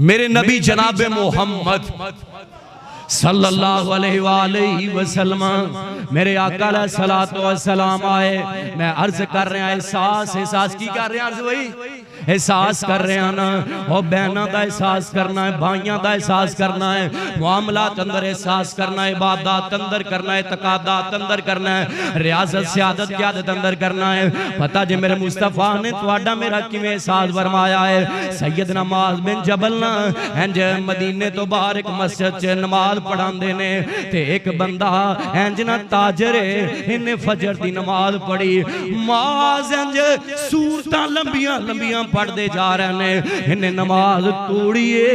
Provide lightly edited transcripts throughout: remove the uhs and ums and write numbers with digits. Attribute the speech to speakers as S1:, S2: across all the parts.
S1: मेरे नबी जनाब मोहम्मद सल्लल्लाहु अलैहि वसल्लम मेरे आका अलैहिस्सलातु वस्सलाम आए। मैं अर्ज कर रहा एहसास की कर रहा अर्ज भाई एहसास कर रहे हैं ना और बहनों का एहसास करना है, भाइयों का एहसास करना है, मामलात अंदर एहसास करना है, इबादत अंदर करना है, तकादात अंदर करना है, रियाजत सियादत की आदत अंदर करना है। पता जे मेरे मुस्तफा ने तुहाडा मेरा किवें एहसास फरमाया है। सैयदना मुआज़ बिन जबल ना इंज मदीने तो बाहर एक मस्जिद च नमाज पढ़ाते ने ते एक बंदा इंज ना ताजर है, इन्हें फजर की नमाज पढ़ी। मुआज़ इंज सूरतां लंबियां लंबियां पढ़ते जा रहे ने, इन्हें नमाज तोड़िए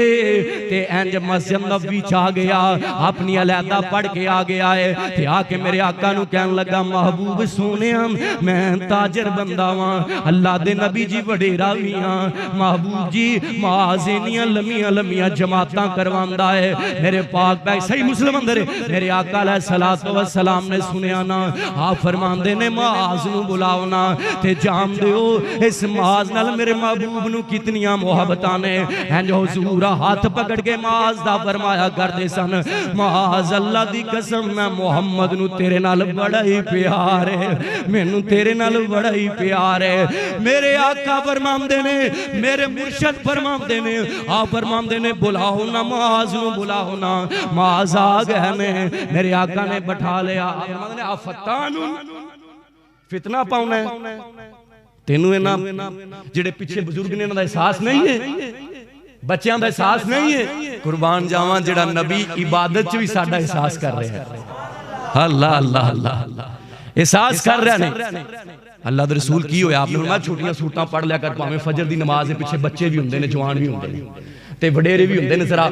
S1: ते इंज मस्जिद नबवी च आ गया, अपनी अलहदा पढ़ के आ गया है ते आके मेरे आका नू कहन लगा महबूब सोनिया मैं ताजर बंदा वां, अल्लाह दे नबी जी वडेरा भी हां, महबूब जी मुआज़ इन्नियां लम्मियां लम्मियां जमातां करवांदा है। मेरे पाक पैक सही मुस्लिम अंदर मेरे आका अलैहिस्सलातु वस्सलाम ने सुनिया ना, आप फरमांदे ने मुआज़ नू बुलाओ ना ते जाम दिओ इस मुआज़ नाल मेरे महबूब नू कितनियां मोहब्बतां ने। इंज हुजूर हाथ पकड़ के मुआज़ दा फरमाया करदे सन, मुआज़ अल्लाह दी कसम मैं मुहम्मद नू तेरे नाल बड़ा ही प्यार है, मैनू तेरे नाल बड़ा ही प्यार है। मेरे आका फरमांदे ने, मेरे मुर्शद फरमांदे ने, आप फरमांदे ने बुलाओ ना मुआज़ नू बुलाओ ना। मुआज़ आ गए ने, मेरे आका ने बैठा लिया। आप फत्तानू फितना पाउना है तेनू इन्हां जिहड़े पिछे बुजुर्ग ने इन्हां दा एहसास नहीं है, बच्चों का एहसास नहीं है। कुर्बान जावां जिहड़ा नबी इबादत च भी साडा एहसास कर रहा है। अल्लाह अल्लाह अल्लाह एहसास कर रहा है। अल्लाह दे रसूल की होया आपने फरमाया छोटियां सूरतां पढ़ लिया कर, भावें फजर दी नमाज दे पिछे बच्चे भी हुंदे ने, जवान भी हुंदे ने ते वडेरे भी हुंदे ने, जरा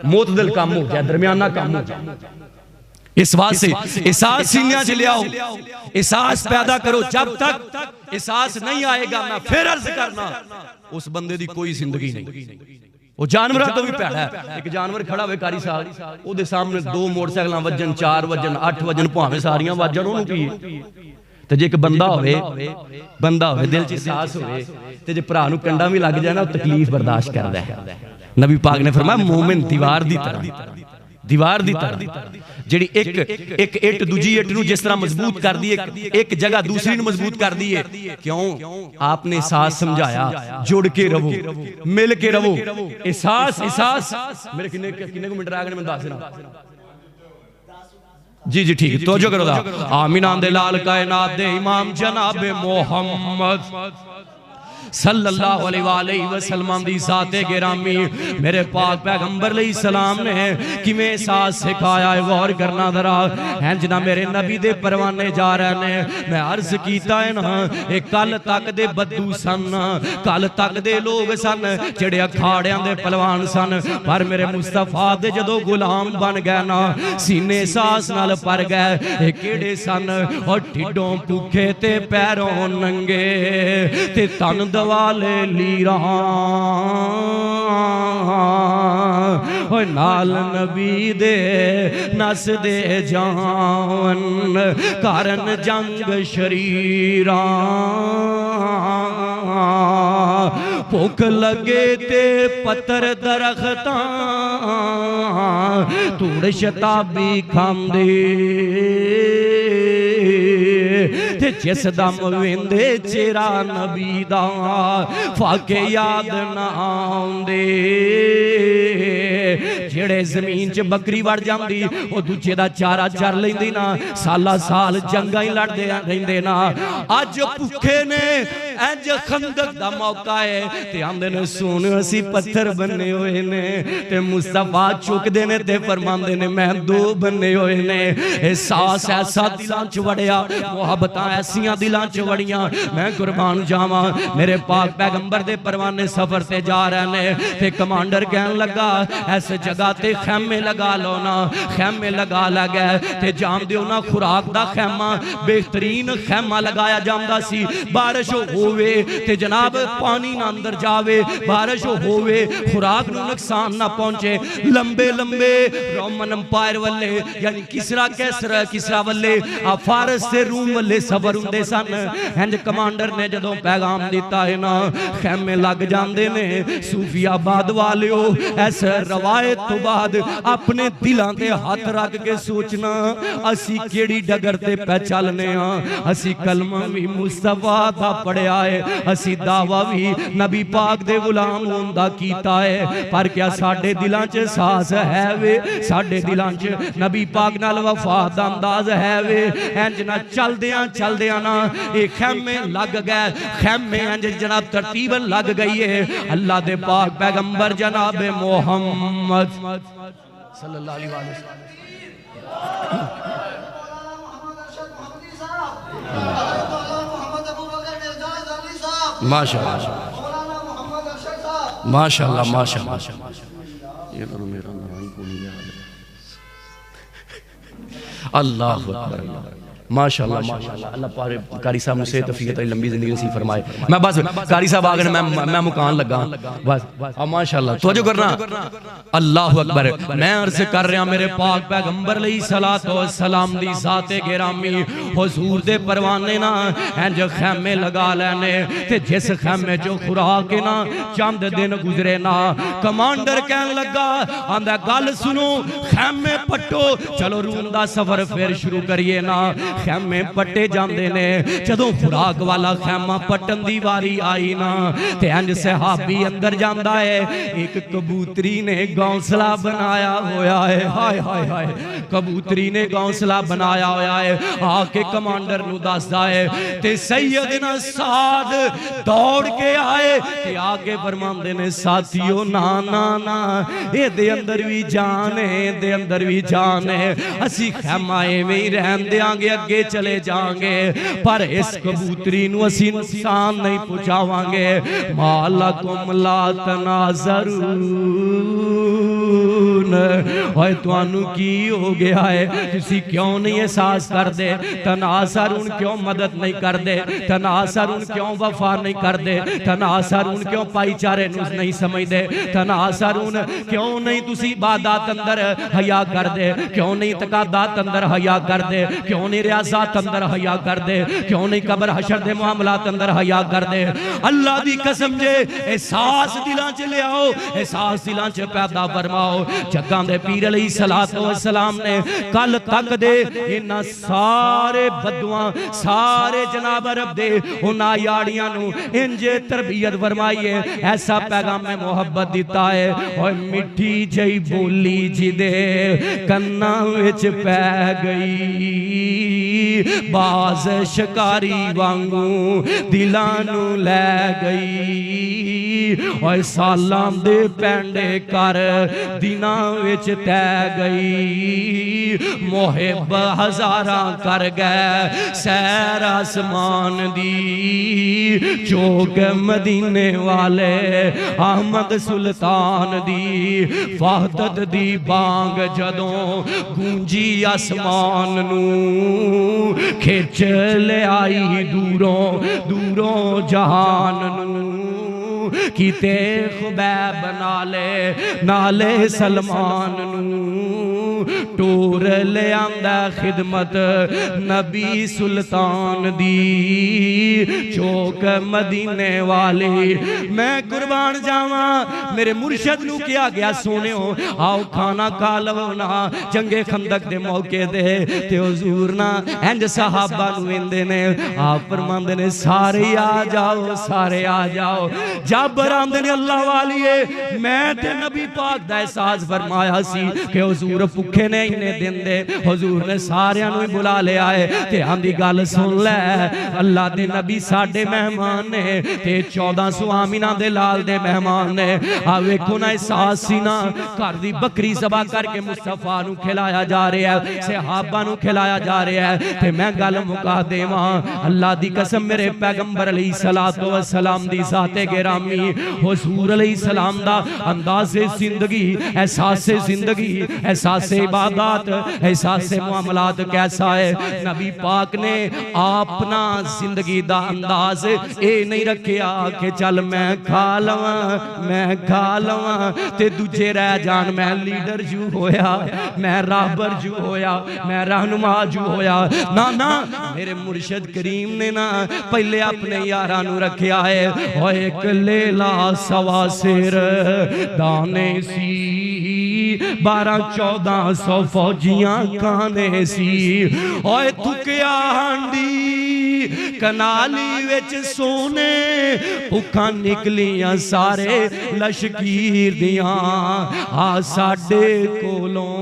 S1: मोतदिल काम हो जाए, दरमियाना काम हो जाए। इस वास्ते एहसास सीनिया च लियाओ, एहसास पैदा करो। जब तक एहसास नहीं आएगा मैं फिर अर्ज करना उस बंदे दी कोई जिंदगी नहीं। वो जानवरों तो भी भैड़ा है। एक जानवर खड़ा हुए कारी साल ओदे सामने दो मोटरसाइकिल वजन, 4 वजन, 8 वजन भावें सारियां वजन ओनू की ते जे एक बंदा होवे दिल च एहसास होवे ते जे भरा नू कंडा भी लग जाए ना तकलीफ बर्दाश्त करदा है। नबी पाक ने फरमाया मोमिन दीवार दी तरह जिहड़ी एक इट दूजी इट नू जिस तरह मजबूत कर दी, एक जगह दूसरी नू मजबूत कर दी है। क्यों? आपने एहसास समझाया, जुड़ के रहो, मिल के रहो। एहसास मेरे किन्ने मिनट रह गए मैं दस देना जी ठीक है तवज्जो करो। आमीन आंदे लाल कायनात दे इमाम जनाब मोहम्मद सल्लल्लाहु अलैहि वसल्लम दी ज़ाते गिरामी मेरे पाक पैगंबर अलैहिस्सलाम ने किवें एहसास सिखाया है, गौर करना जरा। हैं जना मेरे नबी दे परवाने जा रहे ने, मैं अर्ज कीता है ना ये कल तक दे बद्दू सन, कल तक दे लोग सन जेड़े अखाड़ियां दे पहलवान सन, पर मेरे मुस्तफा दे जदों गुलाम बन गए ना सीने एहसास नाल भर गए। ये केड़े सन? और ढिडों भूखे ते पैरों नंगे ते तन दवाले लीरा नाल नबी दे नस दे जान कारण जंग शरीरा भुख लगे ते पत्थर दरख्तां तूड़ शताबी खांदे ते जिस दम वेंदे चेहरा नबी दा फाके याद ना आउंदे। जेड़े जमीन च बकरी वड़ जांदी ओ दूजे दा चारा चर लैंदी ना, साला साल जंगां ही लड़दे रहिंदे ना। अज भुखे ने इंज खंदक दा मौका है ते आंदे ने सुन असी पत्थर बन्ने होए ने ते मुस्तफा चुकदे ने ते फरमांदे ने मैं दो बन्ने होए ने। एहसास ऐसा दिलां च वड़िया, मोहब्बतां ऐसियां दिलां च वड़ियां, मैं कुर्बान जावां। मेरे पाक पैगंबर दे परवाने सफर ते जा रहे ने ते कमांडर कहन लगा इस जगह ते खैमे लगा लो ना, खैमे लगा लगे ते जाम दिओ ना खुराक दा खैमा बेहतरीन खैमा लगाया जांदा सी। बारिश हो होवे ते जनाब पानी ना अंदर जावे, बारिश होवे खुराक नूं नुकसान ना पहुंचे। लंबे लंबे रोमन अंपायर वाले यानी किसरा वाले फारस से रूम वाले सबर हुंदे सन। इंज कमांडर ने जदों पैगाम दिता है ना, खैमे लग जांदे ने। सूफियाबाद वालिओ इस रवायत तो बाद अपने दिलां ते हाथ रख के सोचना असी केड़ी डगर ते पै चलने आ। असी कलमा भी मुस्तफा दा पढ़िया है, असी दावा भी नबी पाक दे गुलाम होण दा कीता है, पर क्या साडे दिलां च एहसास है वे, साडे दिलां च नबी पाक नाल वफा दा अंदाज है वे। इंज ना चलदियां ना ये खैमे लग गए, खैमे इंज जनाब तरतीबन लग गई है। अल्लाह दे पाक पैगंबर जनाब मोहम्मद सल्लल्लाहु अलैहि वसल्लम माशाअल्लाह माशाअल्लाह माशाअल्लाह। ये करो मेरा नाम को नहीं याद। अल्लाह अकबर माशाअल्लाह माशाअल्लाह। अल्लाह पारे कारी साहब मुझसे तफीयत लंबी जिंदगी नसीब फरमाए। मैं बस कारी साहब आ गए, मैं मुकान लगा बस। अब माशाअल्लाह तवज्जो करना। अल्लाह अकबर। मैं अर्ज कर रहा मेरे पाक पैगंबर अलैहिस्सलातु वस्सलाम दी ज़ाते गिरामी हुजूर दे परवाने ना इंज खैमे लगा लेने ते जिस खैमे चो खुराक ना चंद दिन गुजरे ना, कमांडर कहन लगा आंदा गल सुनो खैमे पट्टो, चलो रूम दा सफर फिर शुरू करिए ना। खैमे पट्टे जांदे ने, जदों खुराक वाला खैमा पट्टन दी वारी आई ना ते इंज सहाबी अंदर जांदा है। एक कबूतरी ने घोंसला बनाया होया है, हाय हाय हाय, कबूतरी ने घोंसला बनाया होया है। आके कमांडर नू दसदा है ते सैयदना साद दौड़ के आए ते आके फरमांदे ने साथियों ना ना ना ए दे अंदर भी जान है, दे अंदर भी जान है। असी खैमा एवें ही रहन देंगे, अगे चले जाएंगे, पर इस कबूतरी नू असी नुकसान नहीं पहुंचावांगे। मालकुम ला तनाज़रून, ओए तुहानू की हो गया है, तुसी क्यों नहीं एहसास करदे? तनाज़रून क्यों मदद नहीं करदे? तनाज़रून क्यों वफा नहीं करदे? तनाज़रून क्यों भाईचारे नू नहीं समझदे? तनाज़रून क्यों नहीं तुसी इबादत अंदर हया करदे? क्यों नहीं तकादात अंदर हया करदे? क्यों नहीं रियाज़त अंदर हया करदे? क्यों नहीं कब्र हशर दे मामलात अंदर हया करदे? अल्लाह दी कसम जे एहसास दिलां च ले आओ, एहसास दिलां च पैदा फरमाओ। जग्गां दे पीर अलैहिस्सलातु वस्सलाम ने कल तक दे इन्हां सारे बदुआं सारे जनाब अरब दे उन्हां याड़ियां नू इंजे तरबियत फरमाई है, ऐसा पैगाम में मोहब्बत दिता है। ओए मिठी जई बोली जिदे कन्ना विच पै गई, बाज शिकारी वांगू दिलां नू लै गई। ओए सालां दे पैंडे कर दिनां विच तै गई, मुहिब हज़ारां कर गए सैर आसमान दी। चौक मदीने वाले अहमद सुल्तान दी वहदत दी बांग जदों गूंजी आसमान नू, खिच ले आई दूरों दूरों जहान नू। कीते खुबैब नाले सलमान नू, टूर ले आंदा खिदमत नबी सुल्तान दी। चौक मदीने वाली मैं कुर्बान जावा, मेरे मुर्शद नू किया गया सोनियो आओ खाना खा लवो ना। जंगे खंदक दे मौके दे ते हुजूर ना इंज सहाबा नू वेंदे ने, आप फरमांदे ने सारे आ जाओ, सारे आ जाओ। जाबर आंदे ने अल्लाह वालिए मैं ते नबी पाक दा एहसास फरमाया सी कि हुजूर भुखे ने इन्ने दिन दे, हुजूर ने सारियां नू बुला लिया है ते आंदी गल सुन ले, अल्लाह दे नबी साडे मेहमान ने ते 1400 आमिना दे लाल दे मेहमान ने। आ वेखो ना एहसास सी ना, घर दी बकरी ज़बा करके मुस्तफा नू खिलाया जा रहा है, सहाबा नू खिलाया जा रहा है। ते मैं गल मुका देवां अल्लाह दी कसम मेरे पैगंबर अलैहिस्सलातु वस्सलाम दी ज़ाते गिरामी हुजूर अलैहिस्सलाम दा अंदाज़े ज़िंदगी, एहसासे ज़िंदगी, एहसासे इबादत, एहसास मामलात कैसा है। नबी पाक ने अपना जिंदगी दा अंदाज ये नहीं रखिया कि चल मैं खा लवां ते दूजे रह जान, मैं लीडर जू होया, मैं राहबर जू होया, मैं रहनुमा जू होया। ना ना, मेरे मुर्शिद करीम ने ना पहले अपने यारां नू रखिया है। ओ एक लेला सवा सिर दाने सी, 1200-1400 फौजियां खाने सी। ओए थुकिया हांडी कनाली विच सोने, भुखा निकलियां सारे लशकीर दियां। आ साडे कोलों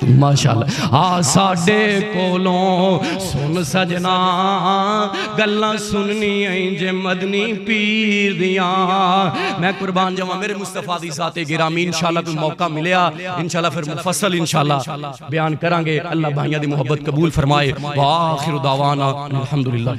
S1: माशाअल्लाह, आ साडे कोलों सुन सजना गल्लां सुननी जे मदनी पीर दियां। मैं कुर्बान जावा मेरे मुस्तफा दी साथे गिरामी। इंशाअल्लाह कोई मौका मिलिया इंशाअल्लाह फिर मुफस्सल इंशाअल्लाह बयान करांगे। अल्लाह भाइयां दी मोहब्बत कबूल फरमाए। व आखिर दावाना अल्हम्दुलिल्लाह।